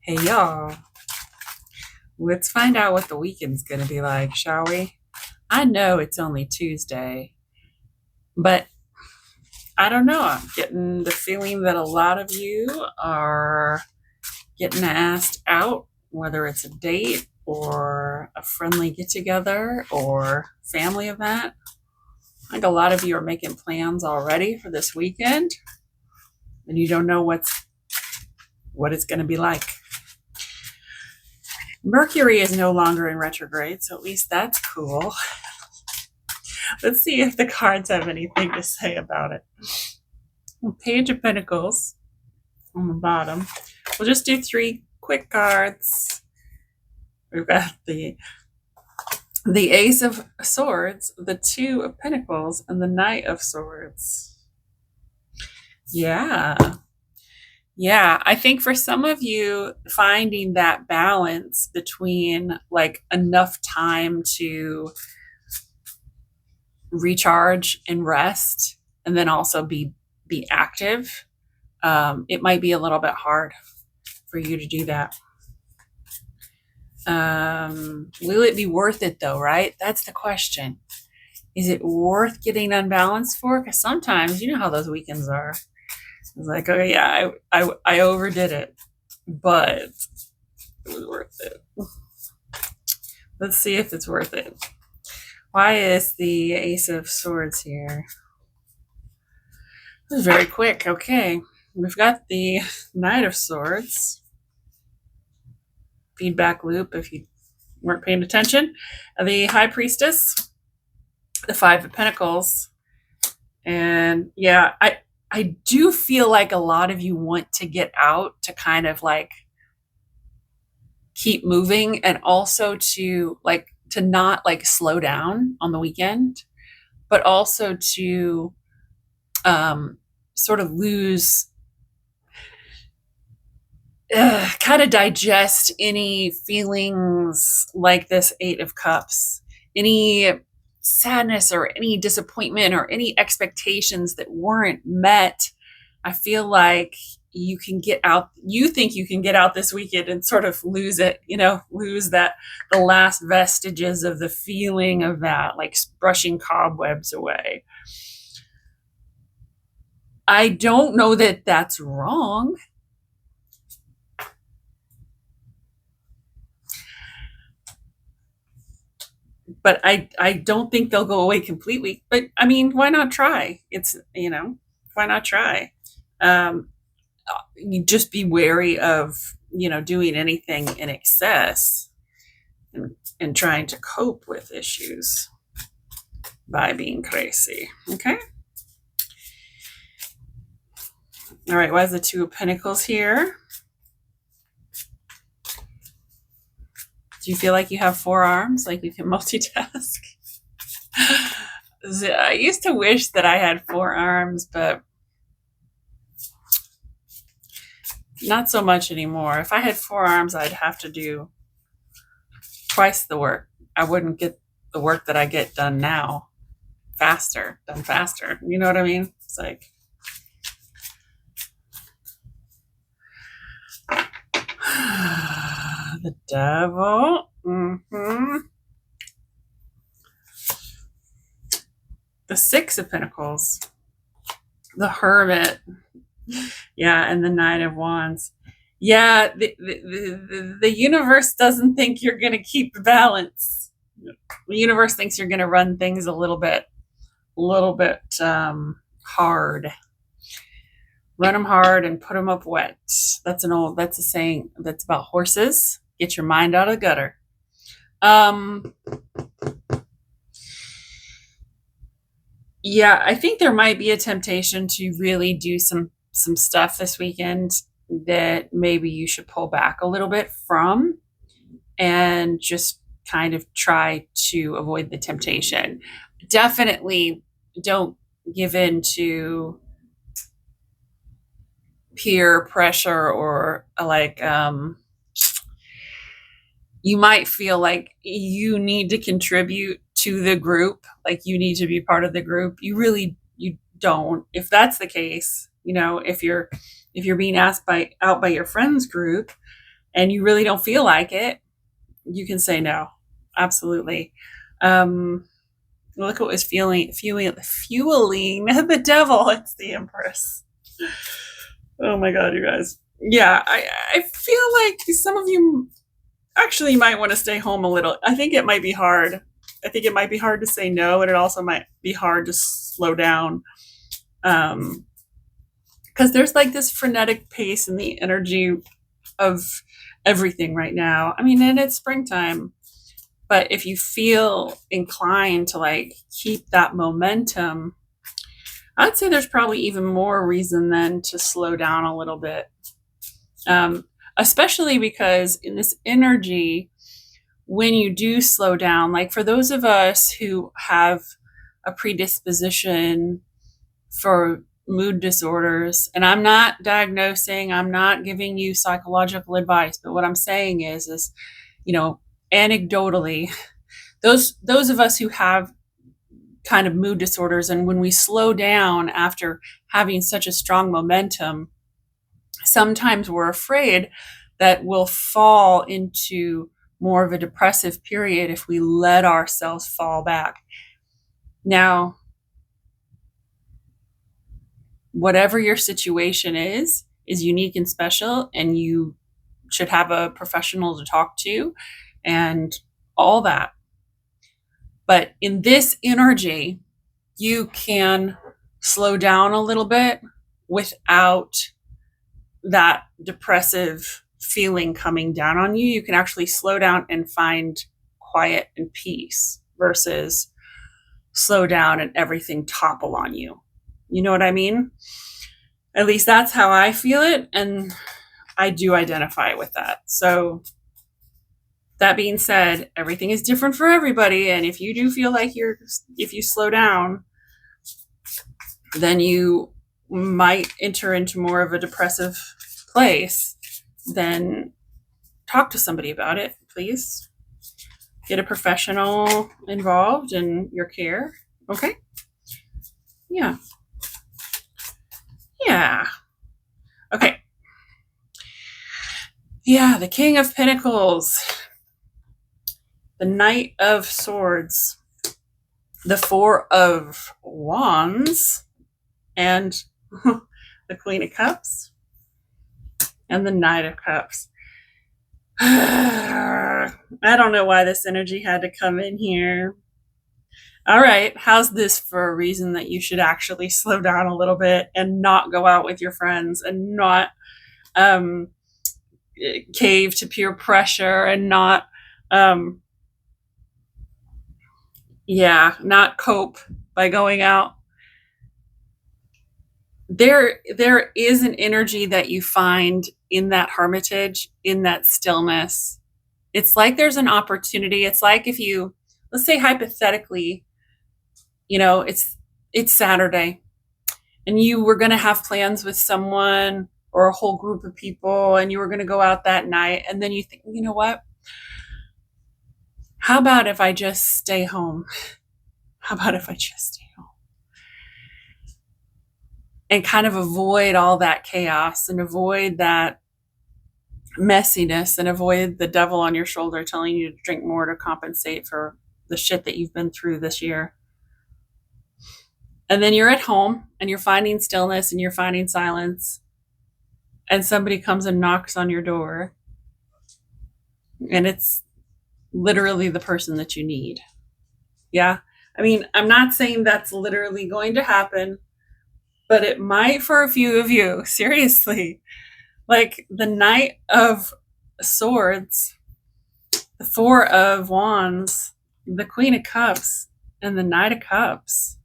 Hey y'all, let's find out what the weekend's gonna be like, shall we? I know it's only Tuesday, but I don't know. I'm getting the feeling that a lot of you are getting asked out, whether it's a date or a friendly get together or family event. I think a lot of you are making plans already for this weekend, and you don't know what it's gonna be like. Mercury is no longer in retrograde, so at least that's cool. Let's see if the cards have anything to say about it. Page of Pentacles on the bottom. We'll just do three quick cards. We've got the Ace of Swords, the Two of Pentacles, and the Knight of Swords. Yeah. Yeah, I think for some of you, finding that balance between like enough time to recharge and rest and then also be active, it might be a little bit hard for you to do that. Will it be worth it though, right? That's the question. Is it worth getting unbalanced for? Because sometimes you know how those weekends are. It's like, oh yeah, I overdid it, but it was worth it. Let's see if it's worth it. Why is the Ace of Swords here? This is very quick. Okay. We've got the Knight of Swords. Feedback loop if you weren't paying attention. The High Priestess. The Five of Pentacles. And yeah, I do feel like a lot of you want to get out to kind of like keep moving and also to not like slow down on the weekend, but also to sort of lose, kind of digest any feelings like this Eight of Cups, any sadness or any disappointment or any expectations that weren't met. I feel like you think you can get out this weekend and sort of lose it, lose that, the last vestiges of the feeling of that, like brushing cobwebs away. I don't know that that's wrong. But I don't think they'll go away completely. But I mean, why not try? Why not try? You just be wary of, doing anything in excess and trying to cope with issues by being crazy. Okay. All right. Why is the Two of Pentacles here? Do you feel like you have four arms, like you can multitask? I used to wish that I had four arms, but not so much anymore. If I had four arms, I'd have to do twice the work. I wouldn't get the work that I get done now done faster. You know what I mean? It's like, the Devil. The Six of Pentacles. The Hermit. Yeah, and the Knight of Wands. Yeah, the universe doesn't think you're going to keep the balance. The universe thinks you're going to run things a little bit hard. Run them hard and put them up wet. That's a saying that's about horses. Get your mind out of the gutter. Yeah, I think there might be a temptation to really do some stuff this weekend that maybe you should pull back a little bit from and just kind of try to avoid the temptation. Definitely don't give in to peer pressure or like you might feel like you need to contribute to the group, like you need to be part of the group. You don't. If that's the case, if you're being asked out by your friends group and you really don't feel like it, you can say no. Absolutely. Um, Look what was fueling the devil. It's the Empress. Oh my God, you guys. Yeah, I feel like some of you actually might want to stay home a little. I think it might be hard. I think it might be hard to say no, and it also might be hard to slow down. Because there's like this frenetic pace and the energy of everything right now. I mean, and it's springtime, but if you feel inclined to like keep that momentum, I'd say there's probably even more reason then to slow down a little bit. Especially because in this energy, when you do slow down, like for those of us who have a predisposition for mood disorders, and I'm not diagnosing, I'm not giving you psychological advice, but what I'm saying is, anecdotally, those of us who have kind of mood disorders, and when we slow down after having such a strong momentum, sometimes we're afraid that we'll fall into more of a depressive period if we let ourselves fall back. Now, whatever your situation is unique and special, and you should have a professional to talk to and all that. But in this energy, you can slow down a little bit without that depressive feeling coming down on you. You can actually slow down and find quiet and peace versus slow down and everything topple on you. You know what I mean? At least that's how I feel it, and I do identify with that. So that being said, everything is different for everybody, and if you do feel like if you slow down, then you might enter into more of a depressive place, then talk to somebody about it, please. Get a professional involved in your care. Okay? Yeah. Yeah. Okay. Yeah, the King of Pentacles, the Knight of Swords, the Four of Wands, and the Queen of Cups, and the Knight of Cups. I don't know why this energy had to come in here. All right, how's this for a reason that you should actually slow down a little bit and not go out with your friends and not cave to peer pressure and not not cope by going out? There is an energy that you find in that hermitage, in that stillness. It's like there's an opportunity. It's like if you, let's say hypothetically, it's Saturday and you were going to have plans with someone or a whole group of people, and you were going to go out that night, and then you think, you know what? How about if I just stay home? How about if I just stay home? And kind of avoid all that chaos and avoid that messiness and avoid the devil on your shoulder telling you to drink more to compensate for the shit that you've been through this year. And then you're at home and you're finding stillness and you're finding silence, and somebody comes and knocks on your door, and it's literally the person that you need. Yeah. I mean, I'm not saying that's literally going to happen, but it might for a few of you. Seriously. Like the Knight of Swords, the Four of Wands, the Queen of Cups, and the Knight of Cups,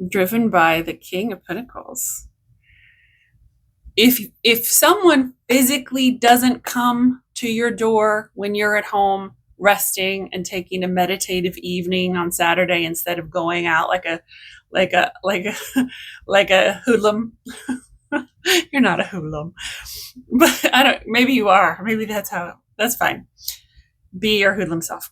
driven by the King of Pentacles. If someone physically doesn't come to your door when you're at home resting and taking a meditative evening on Saturday instead of going out like a hoodlum. You're not a hoodlum, but maybe you are. Maybe that's fine. Be your hoodlum self.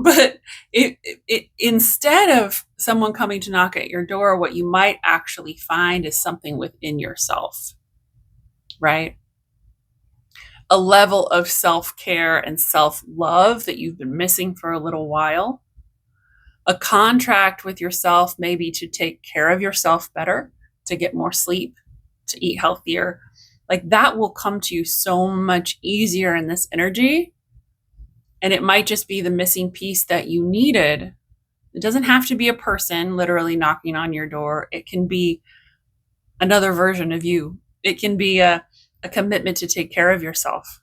But instead of someone coming to knock at your door, what you might actually find is something within yourself, right? a level of self-care and self-love that you've been missing for a little while. A contract with yourself, maybe to take care of yourself better, to get more sleep, to eat healthier. Like that will come to you so much easier in this energy. And it might just be the missing piece that you needed. It doesn't have to be a person literally knocking on your door. It can be another version of you. It can be a commitment to take care of yourself.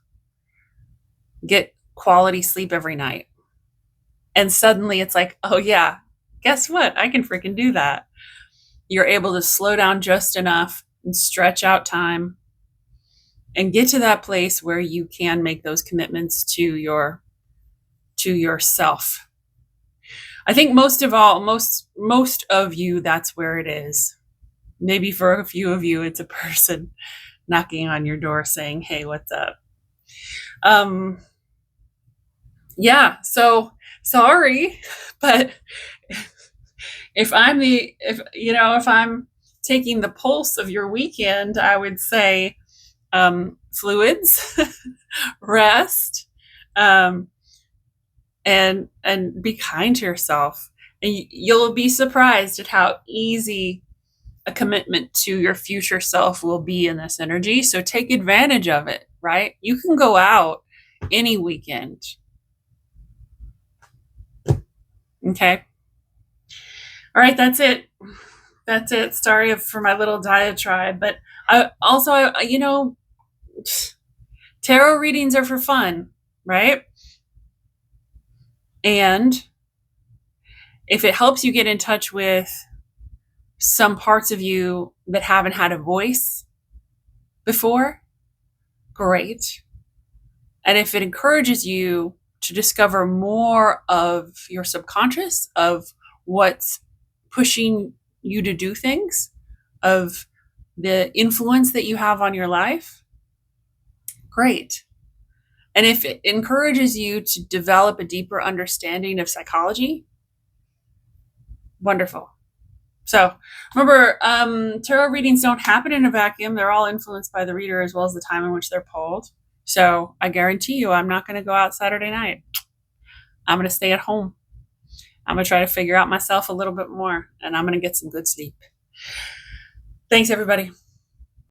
Get quality sleep every night. And suddenly it's like, oh yeah, guess what? I can freaking do that. You're able to slow down just enough and stretch out time and get to that place where you can make those commitments to yourself. I think most of you, that's where it is. Maybe for a few of you, it's a person knocking on your door saying, hey, what's up? Yeah, so sorry, but if I'm taking the pulse of your weekend, I would say fluids, rest, and be kind to yourself. And you'll be surprised at how easy a commitment to your future self will be in this energy. So take advantage of it, right? You can go out any weekend. Okay. All right, that's it. That's it. Sorry for my little diatribe, but tarot readings are for fun, right? And if it helps you get in touch with some parts of you that haven't had a voice before, great. And if it encourages you to discover more of your subconscious, of what's pushing you to do things, of the influence that you have on your life, great. And if it encourages you to develop a deeper understanding of psychology, wonderful. So remember, tarot readings don't happen in a vacuum. They're all influenced by the reader as well as the time in which they're pulled. So I guarantee you, I'm not going to go out Saturday night. I'm going to stay at home. I'm going to try to figure out myself a little bit more, and I'm going to get some good sleep. Thanks, everybody.